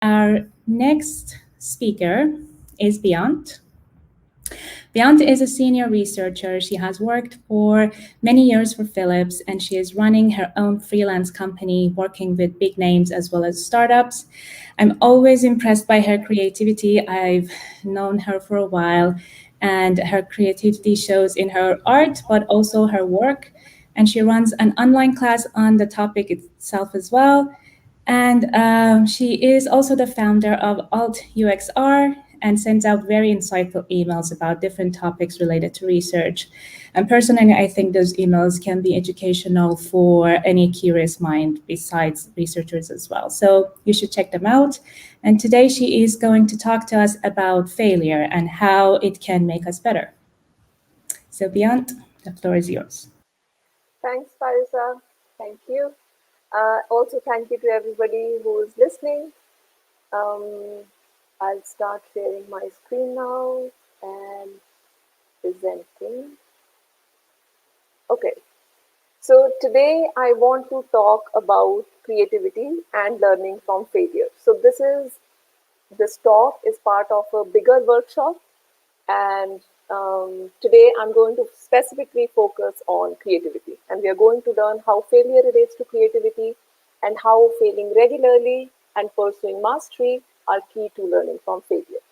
Our next speaker is Beant. Beant is a senior researcher. She has worked for many years for Philips, and she is running her own freelance company, working with big names as well as startups. I'm always impressed by her creativity. I've known her for a while, and her creativity shows in her art, but also her work. And she runs an online class on the topic itself as well. And she is also the founder of Alt UXR and sends out very insightful emails about different topics related to research. And personally, I think those emails can be educational for any curious mind besides researchers as well. So you should check them out. And today she is going to talk to us about failure and how it can make us better. So Beant, the floor is yours. Thanks, Parisa. Thank you. Also, thank you to everybody who is listening. I'll start sharing my screen now and presenting. Okay. So today I want to talk about creativity and learning from failure. So this talk is part of a bigger workshop, and today I'm going to specifically focus on creativity, and we are going to learn how failure relates to creativity and how failing regularly and pursuing mastery are key to learning from failure.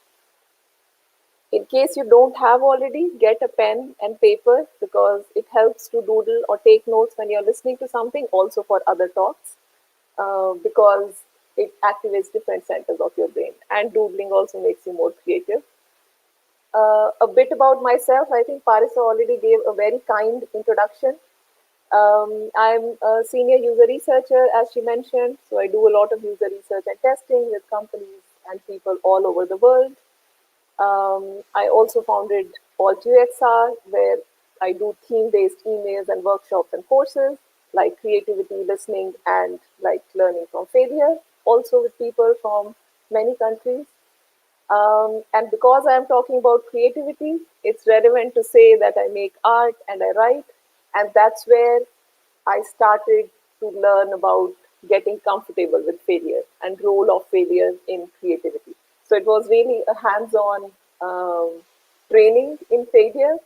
In case you don't have already, get a pen and paper because it helps to doodle or take notes when you're listening to something, also for other talks, because it activates different centers of your brain, and doodling also makes you more creative. A bit about myself. I think Parisa already gave a very kind introduction. I'm a senior user researcher, as she mentioned, so I do a lot of user research and testing with companies and people all over the world. I also founded Alt UXR, where I do theme-based emails and workshops and courses, like creativity, listening, and like learning from failure, also with people from many countries. And because I'm talking about creativity, it's relevant to say that I make art and I write. And that's where I started to learn about getting comfortable with failure and role of failure in creativity. So it was really a hands-on training in failure.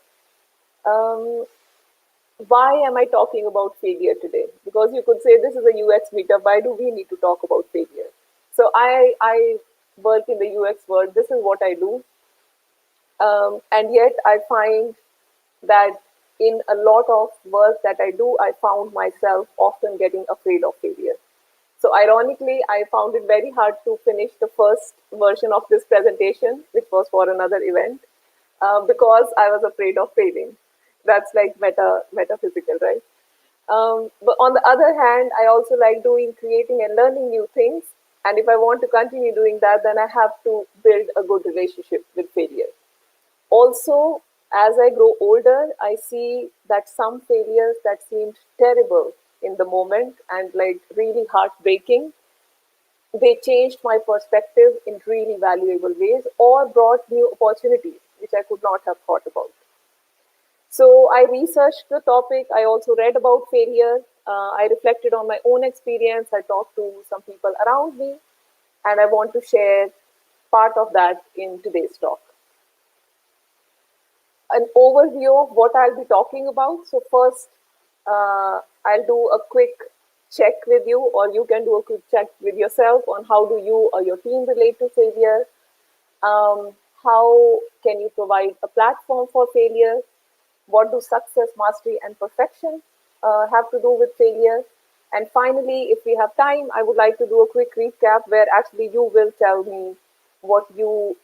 Why am I talking about failure today? Because you could say this is a UX meetup. Why do we need to talk about failure? So I work in the UX world. This is what I do. And yet I find that in a lot of work that I do, I found myself often getting afraid of failure. So ironically, I found it very hard to finish the first version of this presentation, which was for another event, because I was afraid of failing. That's like metaphysical, right? But on the other hand, I also like creating and learning new things. And if I want to continue doing that, then I have to build a good relationship with failure. Also, as I grow older, I see that some failures that seemed terrible in the moment and like really heartbreaking, they changed my perspective in really valuable ways or brought new opportunities, which I could not have thought about. So I researched the topic. I also read about failure. I reflected on my own experience. I talked to some people around me, and I want to share part of that in today's talk. An overview of what I'll be talking about. So first, I'll do a quick check with you, or you can do a quick check with yourself on how do you or your team relate to failure. How can you provide a platform for failure? What do success, mastery, and perfection have to do with failure? And finally, if we have time, I would like to do a quick recap where actually you will tell me what you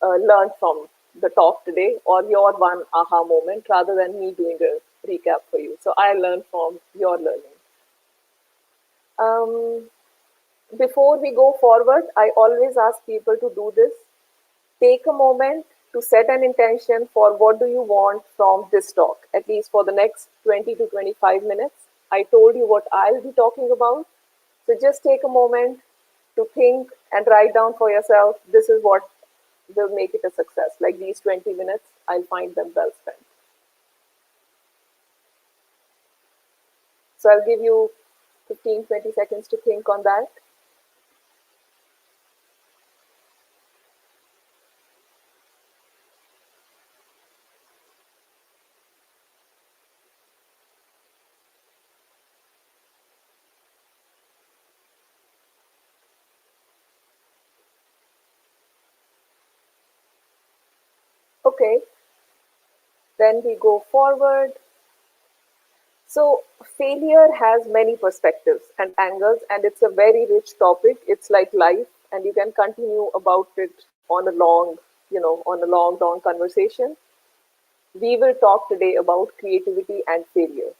learned from the talk today, or your one aha moment, rather than me doing a recap for you. So I learned from your learning. Before we go forward, I always ask people to do this. Take a moment to set an intention for what do you want from this talk, at least for the next 20 to 25 minutes. I told you what I'll be talking about. So just take a moment to think and write down for yourself, this is what will make it a success. Like these 20 minutes, I'll find them well spent. So I'll give you 15, 20 seconds to think on that. Okay, then we go forward. So failure has many perspectives and angles, and it's a very rich topic. It's like life, and you can continue about it on a long, on a long conversation. We will talk today about creativity and failure.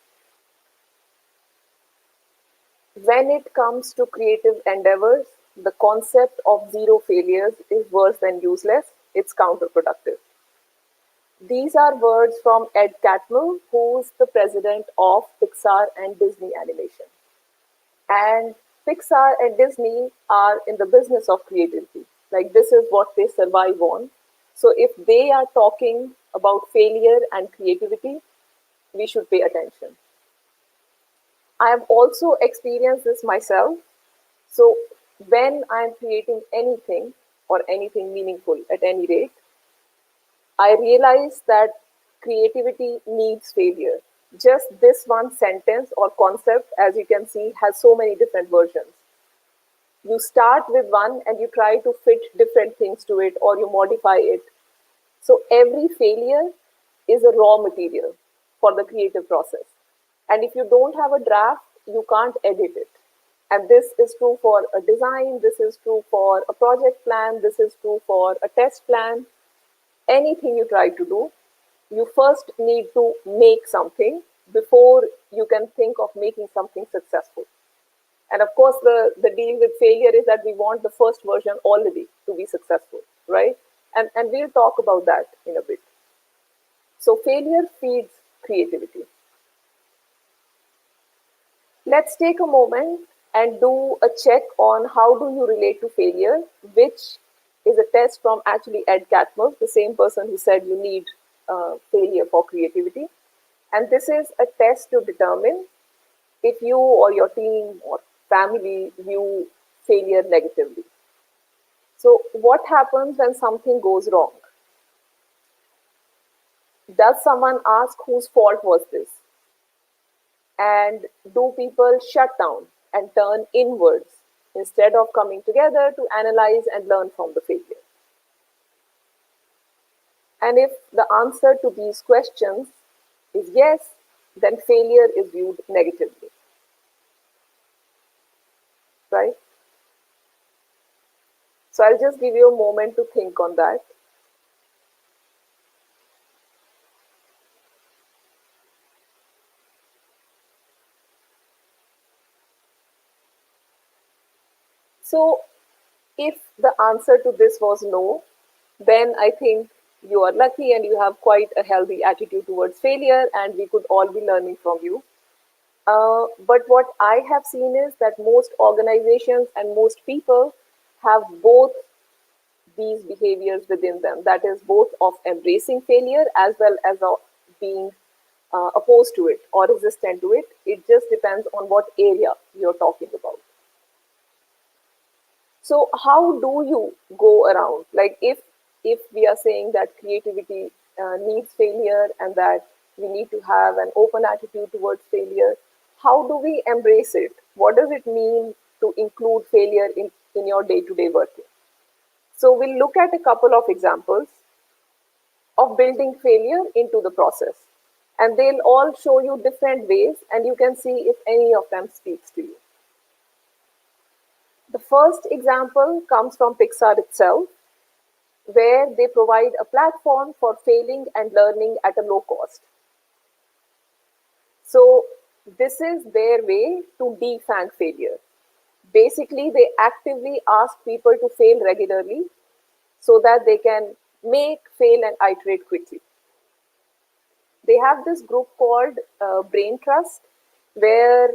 When it comes to creative endeavors, the concept of zero failures is worse than useless. It's counterproductive. These are words from Ed Catmull, who's the president of Pixar and Disney Animation. And Pixar and Disney are in the business of creativity. Like, this is what they survive on. So if they are talking about failure and creativity, we should pay attention. I have also experienced this myself. So when I'm creating anything or anything meaningful at any rate, I realize that creativity needs failure. Just this one sentence or concept, as you can see, has so many different versions. You start with one and you try to fit different things to it, or you modify it. So every failure is a raw material for the creative process. And if you don't have a draft, you can't edit it. And this is true for a design, this is true for a project plan, this is true for a test plan. Anything you try to do, you first need to make something before you can think of making something successful. And of course, the deal with failure is that we want the first version already to be successful, right? And we'll talk about that in a bit. So failure feeds creativity. Let's take a moment and do a check on how do you relate to failure, which is a test from actually Ed Catmull, the same person who said you need failure for creativity. And this is a test to determine if you or your team or family view failure negatively. So what happens when something goes wrong? Does someone ask whose fault was this? And do people shut down and turn inwards instead of coming together to analyze and learn from the failure? And if the answer to these questions is yes, then failure is viewed negatively, right? So I'll just give you a moment to think on that. So if the answer to this was no, then I think you are lucky and you have quite a healthy attitude towards failure, and we could all be learning from you. But what I have seen is that most organizations and most people have both these behaviors within them. That is, both of embracing failure as well as of being opposed to it or resistant to it. It just depends on what area you're talking about. So how do you go around? Like, if we are saying that creativity needs failure and that we need to have an open attitude towards failure, how do we embrace it? What does it mean to include failure in your day-to-day working? So we'll look at a couple of examples of building failure into the process. And they'll all show you different ways, and you can see if any of them speaks to you. The first example comes from Pixar itself, where they provide a platform for failing and learning at a low cost. So this is their way to defang failure. Basically, they actively ask people to fail regularly so that they can make, fail, and iterate quickly. They have this group called Brain Trust, where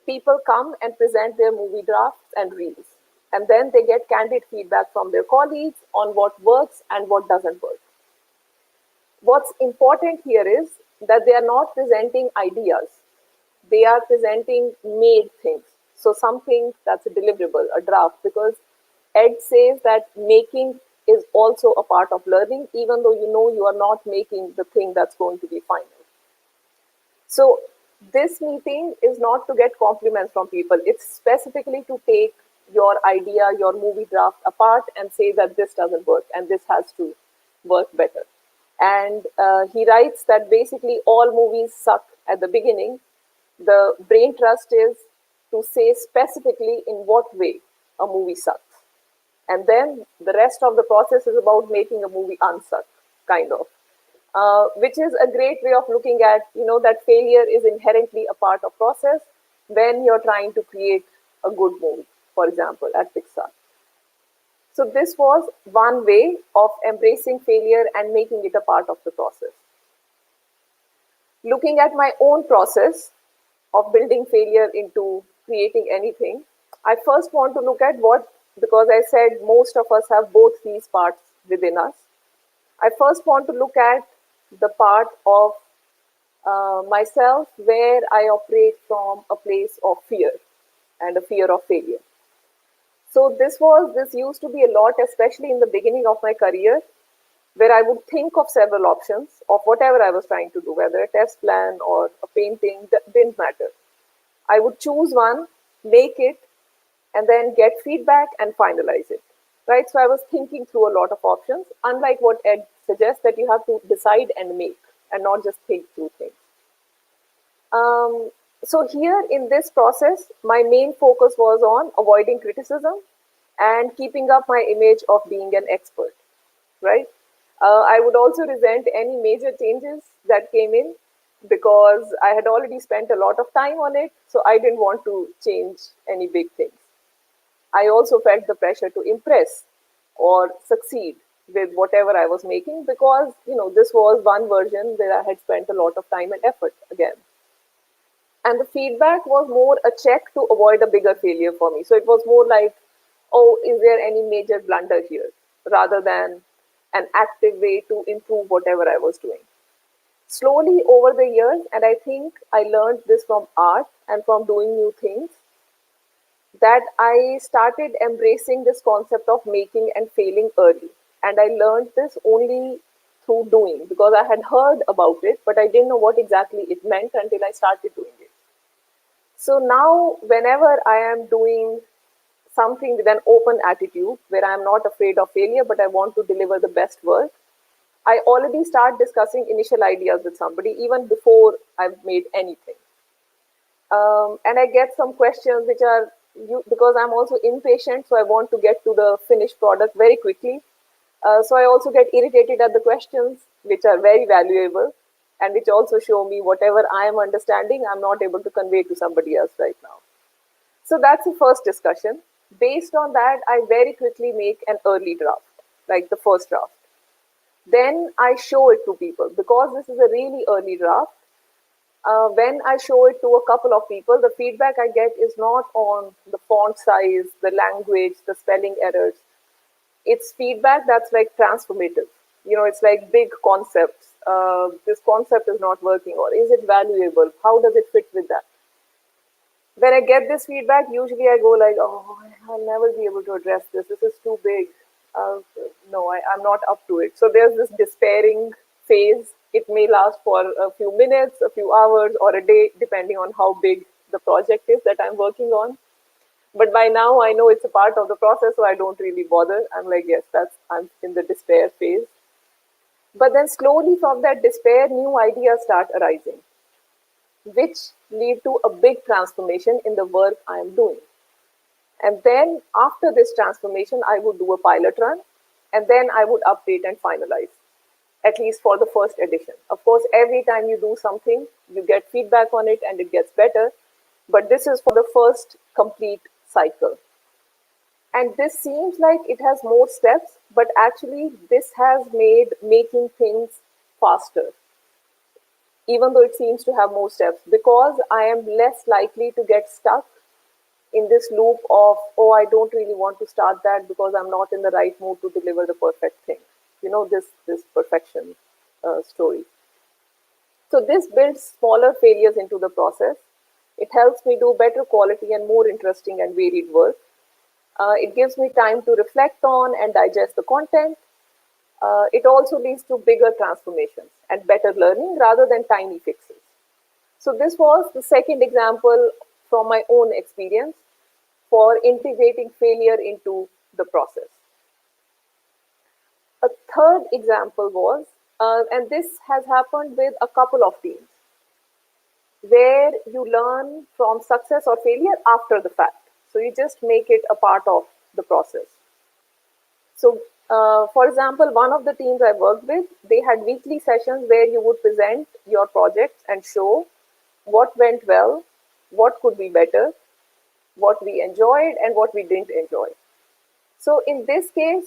people come and present their movie drafts and reels. And then they get candid feedback from their colleagues on what works and what doesn't work. What's important here is that they are not presenting ideas. They are presenting made things. So something that's a deliverable, a draft, because Ed says that making is also a part of learning, even though you know you are not making the thing that's going to be final. So this meeting is not to get compliments from people. It's specifically to take your idea, your movie draft apart and say that this doesn't work and this has to work better. And he writes that basically all movies suck at the beginning. The brain trust is to say specifically in what way a movie sucks. And then the rest of the process is about making a movie unsuck, kind of. Which is a great way of looking at, that failure is inherently a part of process when you're trying to create a good movie, for example, at Pixar. So this was one way of embracing failure and making it a part of the process. Looking at my own process of building failure into creating anything, I first want to look at because I said most of us have both these parts within us. I first want to look at the part of myself where I operate from a place of fear and a fear of failure. So this used to be a lot, especially in the beginning of my career, where I would think of several options of whatever I was trying to do, whether a test plan or a painting, that didn't matter. I would choose one, make it, and then get feedback and finalize it. Right? So I was thinking through a lot of options, unlike what Ed suggests, that you have to decide and make and not just think through things. So here in this process, my main focus was on avoiding criticism and keeping up my image of being an expert, right? I would also resent any major changes that came in because I had already spent a lot of time on it, so I didn't want to change any big things. I also felt the pressure to impress or succeed with whatever I was making because, this was one version where I had spent a lot of time and effort again. And the feedback was more a check to avoid a bigger failure for me. So it was more like, oh, is there any major blunder here? Rather than an active way to improve whatever I was doing. Slowly over the years, and I think I learned this from art and from doing new things, that I started embracing this concept of making and failing early. And I learned this only through doing because I had heard about it, but I didn't know what exactly it meant until I started doing it. So now, whenever I am doing something with an open attitude where I am not afraid of failure, but I want to deliver the best work, I already start discussing initial ideas with somebody even before I've made anything. And I get some questions which are, because I'm also impatient, so I want to get to the finished product very quickly. So I also get irritated at the questions, which are very valuable and which also show me whatever I am understanding, I'm not able to convey to somebody else right now. So that's the first discussion. Based on that, I very quickly make an early draft, like the first draft. Then I show it to people because this is a really early draft. When I show it to a couple of people, the feedback I get is not on the font size, the language, the spelling errors. It's feedback that's like transformative. It's like big concepts. This concept is not working, or is it valuable? How does it fit with that? When I get this feedback, usually I go like, oh, I'll never be able to address this. This is too big. No, I'm not up to it. So there's this despairing phase. It may last for a few minutes, a few hours, or a day, depending on how big the project is that I'm working on. But by now, I know it's a part of the process, so I don't really bother. I'm like, yes, I'm in the despair phase. But then slowly from that despair, new ideas start arising, which lead to a big transformation in the work I am doing. And then after this transformation, I would do a pilot run, and then I would update and finalize, at least for the first edition. Of course, every time you do something, you get feedback on it and it gets better. But this is for the first complete cycle. And this seems like it has more steps, but actually this has made making things faster, even though it seems to have more steps, because I am less likely to get stuck in this loop of, oh, I don't really want to start that because I'm not in the right mood to deliver the perfect thing. This perfection story. So this builds smaller failures into the process. It helps me do better quality and more interesting and varied work. It gives me time to reflect on and digest the content. It also leads to bigger transformations and better learning rather than tiny fixes. So this was the second example from my own experience for integrating failure into the process. A third example was And this has happened with a couple of teams where you learn from success or failure after the fact. So you just make it a part of the process. So, for example, one of the teams I worked with, they had weekly sessions where you would present your projects and show what went well, what could be better, what we enjoyed, and what we didn't enjoy. So, in this case,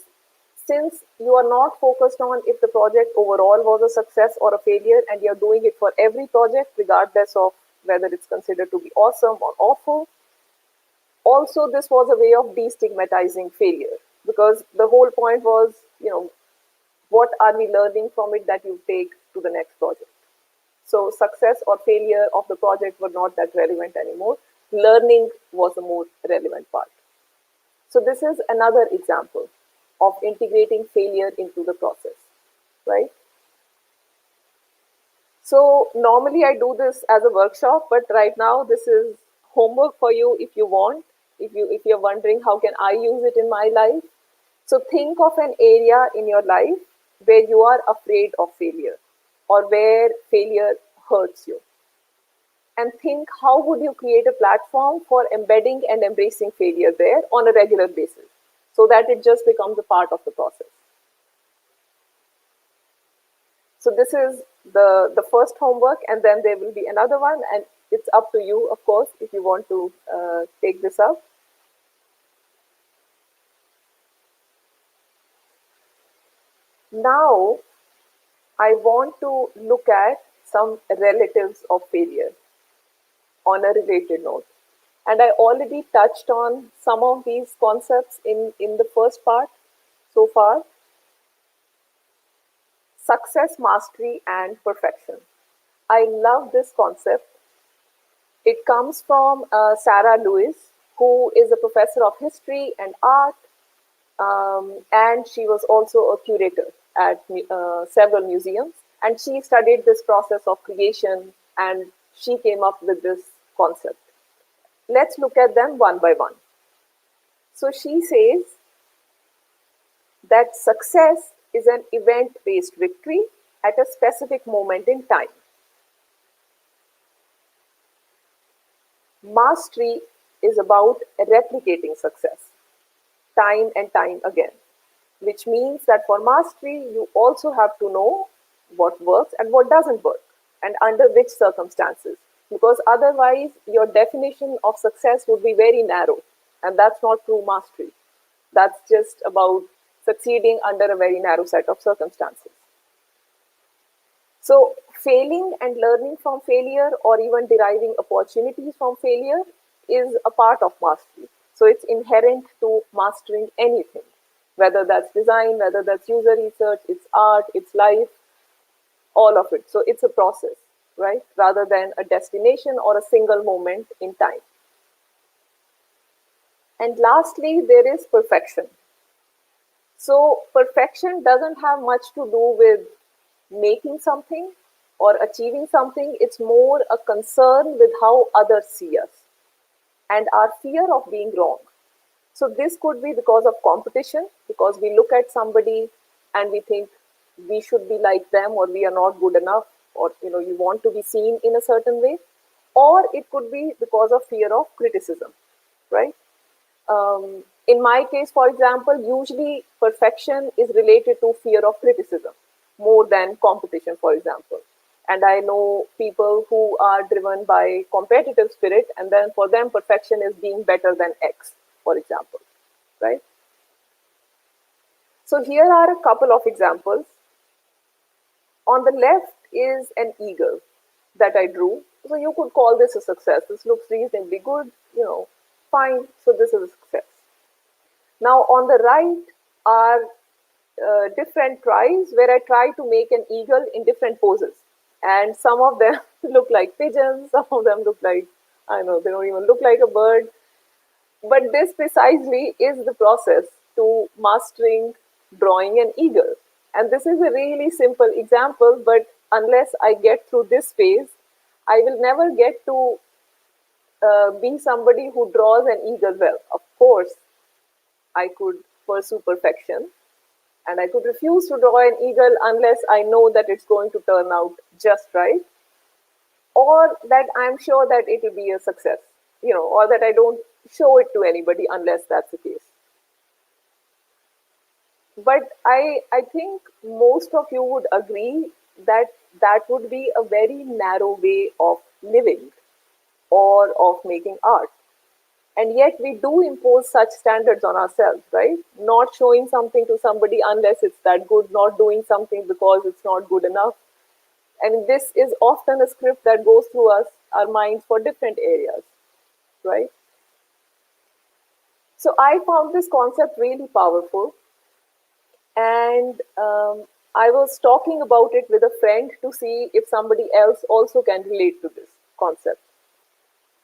since you are not focused on if the project overall was a success or a failure, and you're doing it for every project, regardless of whether it's considered to be awesome or awful, also this was a way of destigmatizing failure, because the whole point was, what are we learning from it that you take to the next project? So success or failure of the project were not that relevant anymore. Learning was the more relevant part. So this is another example of integrating failure into the process, right? So normally I do this as a workshop, but right now this is homework for you if you want. If you're wondering how can I use it in my life, so think of an area in your life where you are afraid of failure or where failure hurts you. And think, how would you create a platform for embedding and embracing failure there on a regular basis so that it just becomes a part of the process. So this is the first homework, and then there will be another one, and it's up to you, of course, if you want to take this up. Now, I want to look at some relatives of failure on a related note. And I already touched on some of these concepts in the first part so far. Success, mastery, and perfection. I love this concept. It comes from Sarah Lewis, who is a professor of history and art, and she was also a curator at several museums. And she studied this process of creation, and she came up with this concept. Let's look at them one by one. So she says that success is an event-based victory at a specific moment in time. Mastery is about replicating success time and time again, which means that for mastery, you also have to know what works and what doesn't work, and under which circumstances, because otherwise your definition of success would be very narrow, and that's not true mastery. That's just about succeeding under a very narrow set of circumstances. So failing and learning from failure, or even deriving opportunities from failure, is a part of mastery. So it's inherent to mastering anything, whether that's design, whether that's user research, it's art, it's life, all of it. So it's a process, right? Rather than a destination or a single moment in time. And lastly, there is perfection. So perfection doesn't have much to do with making something or achieving something. It's more a concern with how others see us and our fear of being wrong. So this could be because of competition, because we look at somebody and we think we should be like them, or we are not good enough, or you want to be seen in a certain way. Or it could be because of fear of criticism, right? In my case, for example, usually perfection is related to fear of criticism more than competition, for example. And I know people who are driven by competitive spirit, and then for them, perfection is being better than X, for example, right? So here are a couple of examples. On the left is an eagle that I drew. So you could call this a success. This looks reasonably good, fine. So this is a success. Now on the right are different tries where I try to make an eagle in different poses. And some of them look like pigeons, some of them look like, I don't know, they don't even look like a bird. But this precisely is the process to mastering drawing an eagle. And this is a really simple example, but unless I get through this phase, I will never get to be somebody who draws an eagle well. Of course, I could pursue perfection, And I could refuse to draw an eagle unless I know that it's going to turn out just right, or that I'm sure that it will be a success, or that I don't show it to anybody unless that's the case. But I think most of you would agree that that would be a very narrow way of living or of making art. And yet we do impose such standards on ourselves, right? Not showing something to somebody unless it's that good, not doing something because it's not good enough. And this is often a script that goes through our minds for different areas, right? So I found this concept really powerful, and I was talking about it with a friend to see if somebody else also can relate to this concept.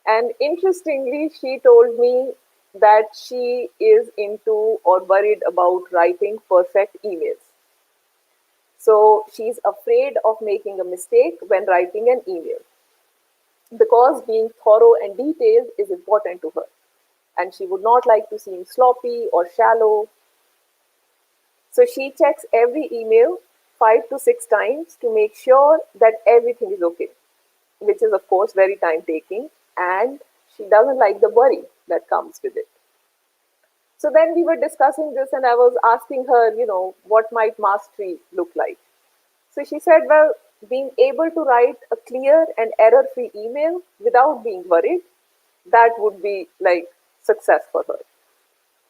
And interestingly, she told me that she is into or worried about writing perfect emails. So she's afraid of making a mistake when writing an email because being thorough and detailed is important to her. And she would not like to seem sloppy or shallow. So she checks every email 5 to 6 times to make sure that everything is okay, which is, of course, very time taking. And she doesn't like the worry that comes with it. So then we were discussing this, and I was asking her, what might mastery look like? So she said, well, being able to write a clear and error free email without being worried, that would be like success for her.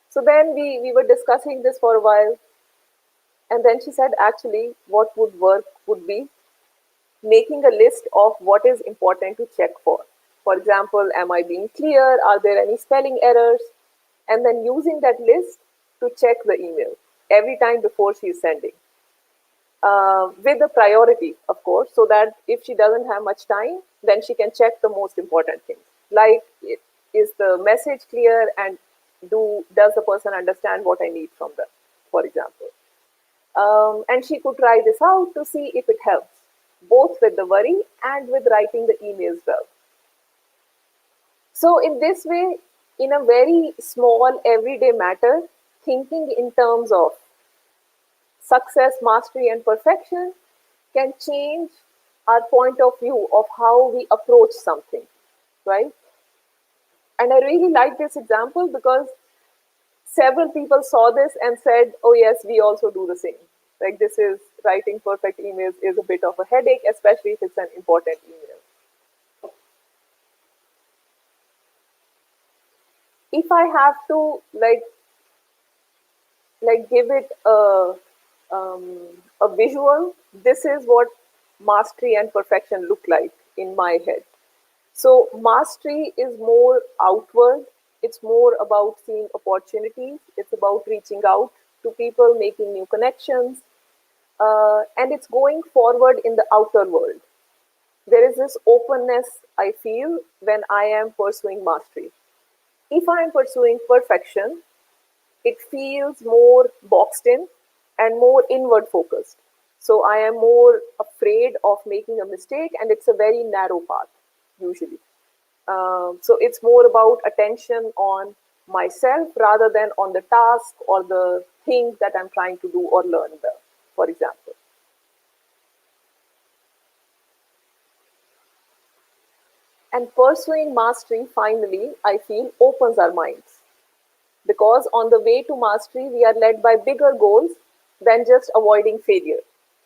So then we were discussing this for a while. And then she said, actually, what would work would be making a list of what is important to check for. For example, am I being clear? Are there any spelling errors? And then using that list to check the email every time before she is sending. With a priority, of course, so that if she doesn't have much time, then she can check the most important things. Like, is the message clear, and does the person understand what I need from them, for example? And she could try this out to see if it helps, both with the worry and with writing the emails well. So, in this way, in a very small everyday matter, thinking in terms of success, mastery, and perfection can change our point of view of how we approach something, right? And I really like this example because several people saw this and said, oh, yes, we also do the same. Like, this is writing perfect emails is a bit of a headache, especially if it's an important email. If I have to give it a visual, this is what mastery and perfection look like in my head. So mastery is more outward. It's more about seeing opportunities. It's about reaching out to people, making new connections, and it's going forward in the outer world. There is this openness I feel when I am pursuing mastery. If I am pursuing perfection, it feels more boxed in and more inward focused. So I am more afraid of making a mistake, and it's a very narrow path, usually. So it's more about attention on myself rather than on the task or the thing that I'm trying to do or learn well, for example. And pursuing mastery, finally, I feel opens our minds. Because on the way to mastery, we are led by bigger goals than just avoiding failure,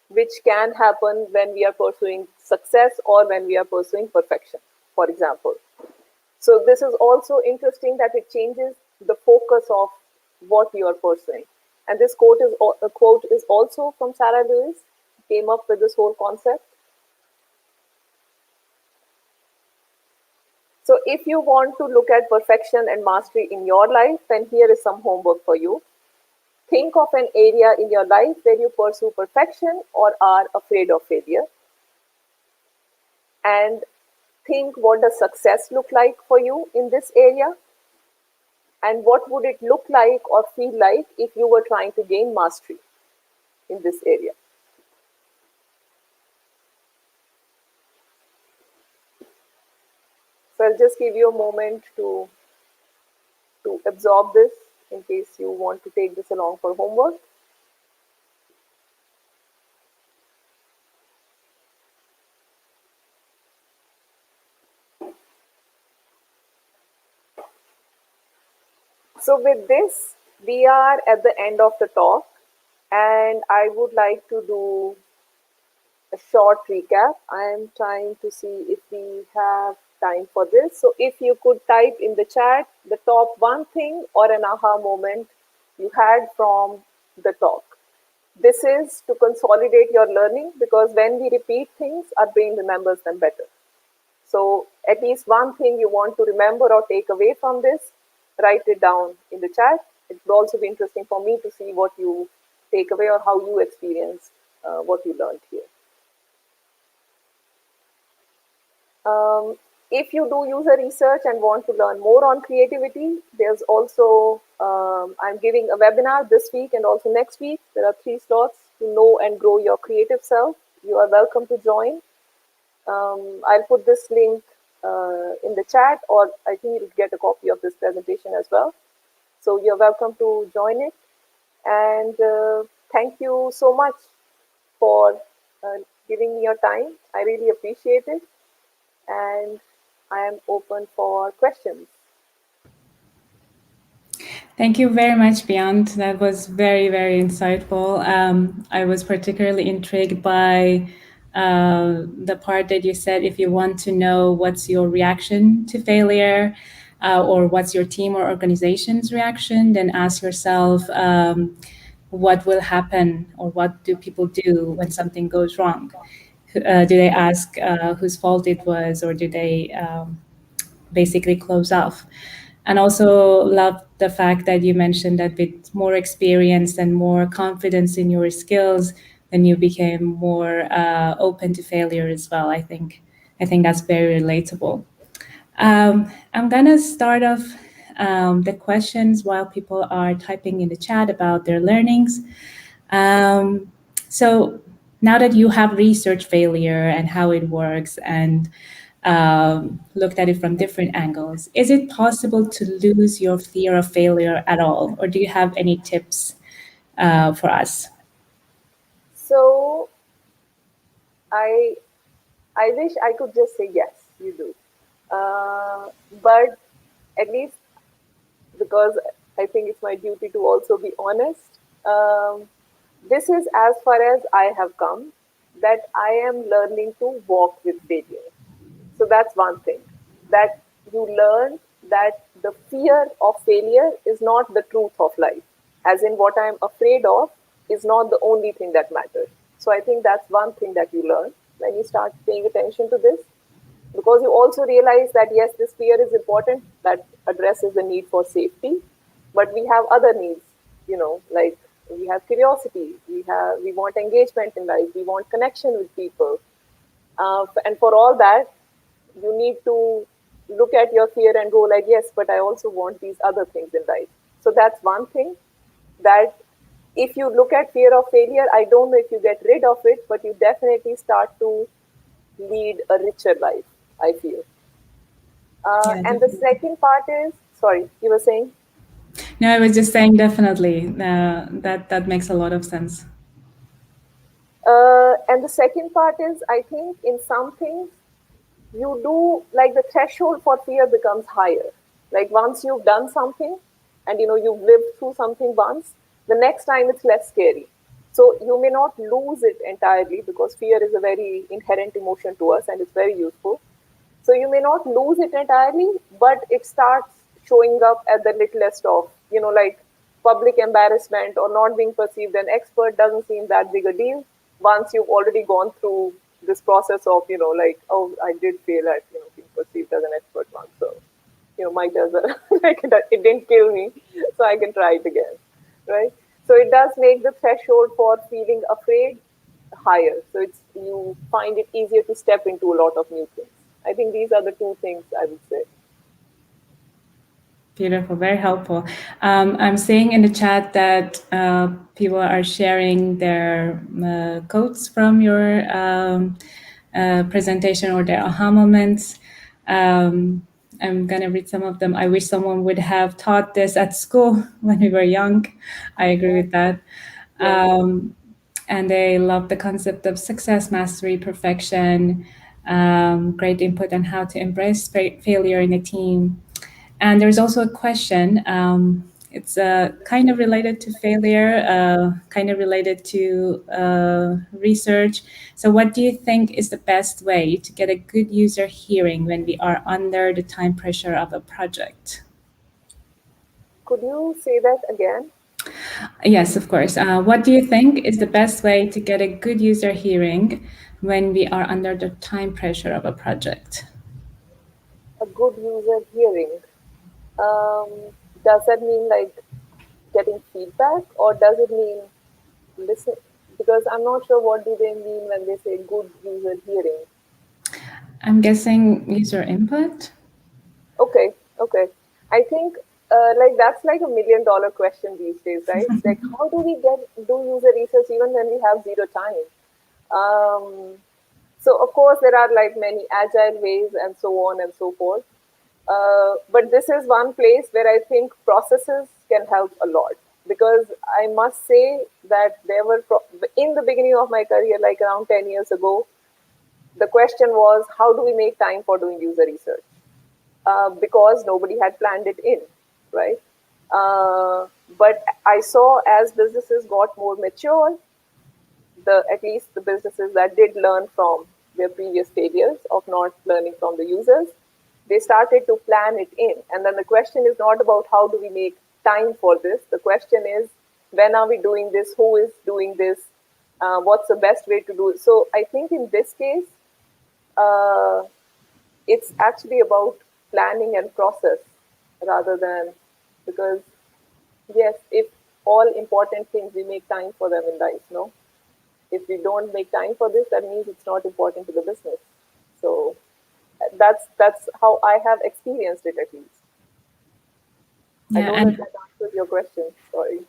which can happen when we are pursuing success or when we are pursuing perfection, for example. So this is also interesting that it changes the focus of what you are pursuing. And this quote is also from Sarah Lewis, came up with this whole concept. So if you want to look at perfection and mastery in your life, then here is some homework for you. Think of an area in your life where you pursue perfection or are afraid of failure. And think, what does success look like for you in this area? And what would it look like or feel like if you were trying to gain mastery in this area? So I'll just give you a moment to absorb this in case you want to take this along for homework. So, with this, we are at the end of the talk, and I would like to do a short recap. I am trying to see if we have time for this. So, if you could type in the chat the top one thing or an aha moment you had from the talk. This is to consolidate your learning because when we repeat things, our brain remembers them better. So, at least one thing you want to remember or take away from this, write it down in the chat. It would also be interesting for me to see what you take away or how you experience what you learned here. If you do user research and want to learn more on creativity, there's also, I'm giving a webinar this week and also next week. There are 3 slots to know and grow your creative self. You are welcome to join. I'll put this link in the chat, or I think you'll get a copy of this presentation as well. So you're welcome to join it. And thank you so much for giving me your time. I really appreciate it. And I am open for questions. Thank you very much, Beant. That was very, very insightful. I was particularly intrigued by the part that you said if you want to know what's your reaction to failure or what's your team or organization's reaction, then ask yourself what will happen or what do people do when something goes wrong? Do they ask whose fault it was, or do they basically close off? And also love the fact that you mentioned that with more experience and more confidence in your skills, then you became more open to failure as well. I think that's very relatable. I'm gonna start off the questions while people are typing in the chat about their learnings. So now that you have researched failure and how it works and looked at it from different angles, is it possible to lose your fear of failure at all? Or do you have any tips for us? So I wish I could just say yes, you do. But at least because I think it's my duty to also be honest, this is as far as I have come, that I am learning to walk with failure. So that's one thing, that you learn that the fear of failure is not the truth of life. As in, what I'm afraid of is not the only thing that matters. So I think that's one thing that you learn when you start paying attention to this, because you also realize that yes, this fear is important, that addresses the need for safety, but we have other needs, like we have curiosity, we want engagement in life, we want connection with people, and for all that you need to look at your fear and go like, yes, but I also want these other things in life. So that's one thing, that if you look at fear of failure, I don't know if you get rid of it, but you definitely start to lead a richer life, I feel. Yeah, And the definitely. second part is, sorry, you were saying? No, I was just saying definitely. That makes a lot of sense. And the second part is, I think in some things, you do, like, the threshold for fear becomes higher. Like once you've done something and you've lived through something once, the next time it's less scary. So you may not lose it entirely, because fear is a very inherent emotion to us and it's very useful. So you may not lose it entirely, but it starts showing up at the littlest of, like public embarrassment or not being perceived an expert doesn't seem that big a deal once you've already gone through this process of, like, oh, I did fail at, being perceived as an expert once. So, might as well, like, it didn't kill me, so I can try it again, right? So it does make the threshold for feeling afraid higher. So you find it easier to step into a lot of new things. I think these are the 2 things I would say. Beautiful, very helpful. I'm seeing in the chat that people are sharing their quotes from your presentation or their aha moments. I'm going to read some of them. I wish someone would have taught this at school when we were young. I agree with that. And they love the concept of success, mastery, perfection, great input on how to embrace failure in a team. And there's also a question, It's kind of related to failure, kind of related to research. So, what do you think is the best way to get a good user hearing when we are under the time pressure of a project? Could you say that again? Yes, of course. What do you think is the best way to get a good user hearing when we are under the time pressure of a project? A good user hearing. Um, does that mean like getting feedback, or does it mean listen? Because I'm not sure what do they mean when they say good user hearing. I'm guessing user input. Okay, okay. I think like that's like $1 million question these days, right? Like how do we do user research even when we have zero time? Um, so of course there are like many agile ways and so on and so forth. But this is one place where I think processes can help a lot, because I must say that there were in the beginning of my career, like around 10 years ago, the question was how do we make time for doing user research? Because nobody had planned it in, right? But I saw as businesses got more mature, the at least the businesses that did learn from their previous failures of not learning from the users, they started to plan it in. And then the question is not about how do we make time for this. The question is when are we doing this? Who is doing this? What's the best way to do it? So I think in this case, uh, it's actually about planning and process rather than, because yes, if all important things we make time for them in life, no, if we don't make time for this, that means it's not important to the business. So that's how I have experienced it, at least. I Yeah, don't know if and that answers your question. Sorry.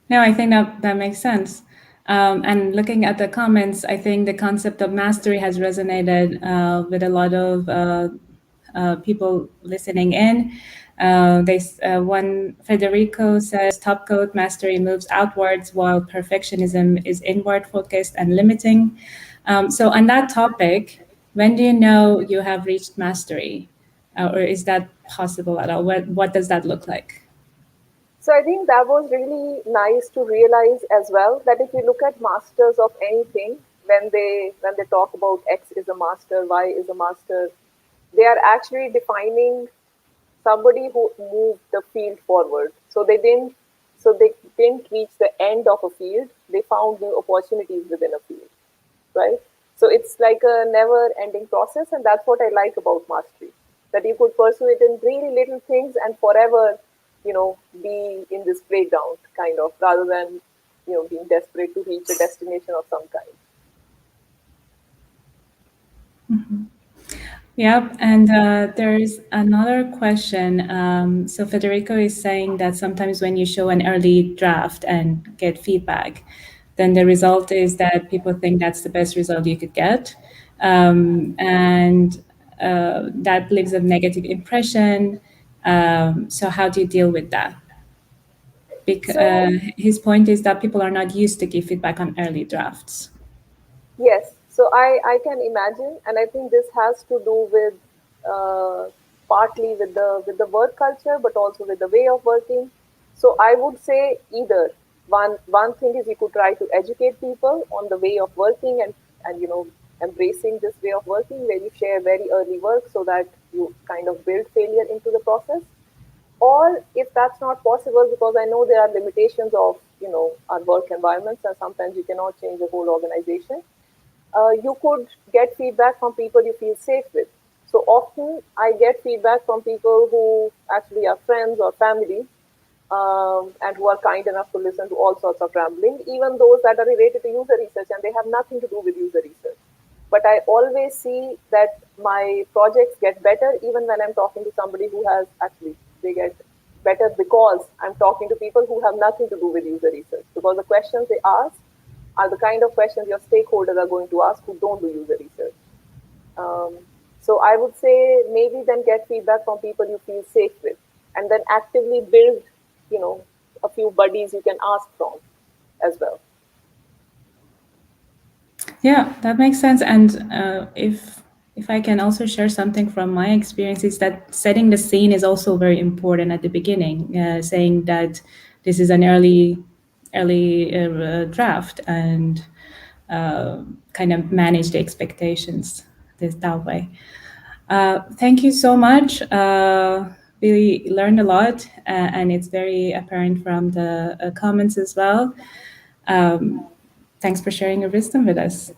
no, I think that makes sense. And looking at the comments, I think the concept of mastery has resonated with a lot of people listening in. One Federico says top code mastery moves outwards while perfectionism is inward focused and limiting. So on that topic, when do you know you have reached mastery, or is that possible at all? What does that look like? So I think that was really nice to realize as well, that if you look at masters of anything, when they talk about X is a master, Y is a master, they are actually defining somebody who moved the field forward. So they didn't reach the end of a field. They found new opportunities within a field, right? So it's like a never-ending process, and that's what I like about mastery. That you could pursue it in really little things and forever, be in this playground kind of, rather than being desperate to reach a destination of some kind. Yep, and there's another question. So Federico is saying that sometimes when you show an early draft and get feedback, then the result is that people think that's the best result you could get, and that leaves a negative impression. So how do you deal with that? So His point is that people are not used to give feedback on early drafts. yes, so I can imagine, and I think this has to do with partly with the work culture, but also with the way of working. So I would say either one thing is you could try to educate people on the way of working, and embracing this way of working where you share very early work so that you kind of build failure into the process. Or if that's not possible, because I know there are limitations of our work environments, and sometimes you cannot change the whole organization, you could get feedback from people you feel safe with. So often I get feedback from people who actually are friends or family, and who are kind enough to listen to all sorts of rambling, even those that are related to user research and they have nothing to do with user research. But I always see that my projects get better even when I'm talking to somebody who has actually, they get better because I'm talking to people who have nothing to do with user research. Because the questions they ask are the kind of questions your stakeholders are going to ask who don't do user research. Um, so I would say maybe then get feedback from people you feel safe with, and then actively build, you know, a few buddies you can ask from as well. Yeah, that makes sense. And if if I can also share something from my experience, is that setting the scene is also very important at the beginning, saying that this is an early draft, and kind of manage the expectations that way. Thank you so much. We learned a lot, and it's very apparent from the comments as well. Thanks for sharing your wisdom with us.